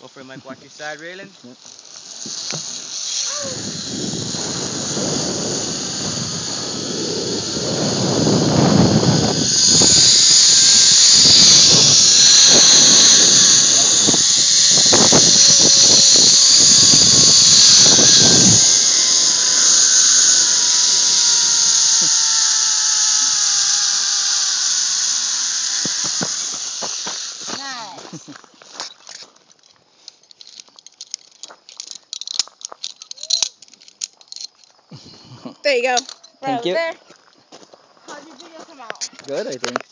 Go for it, Mike. Watch your side railing. Yep. Nice. There you go. Thank you. There. How'd your video come out? Good, I think.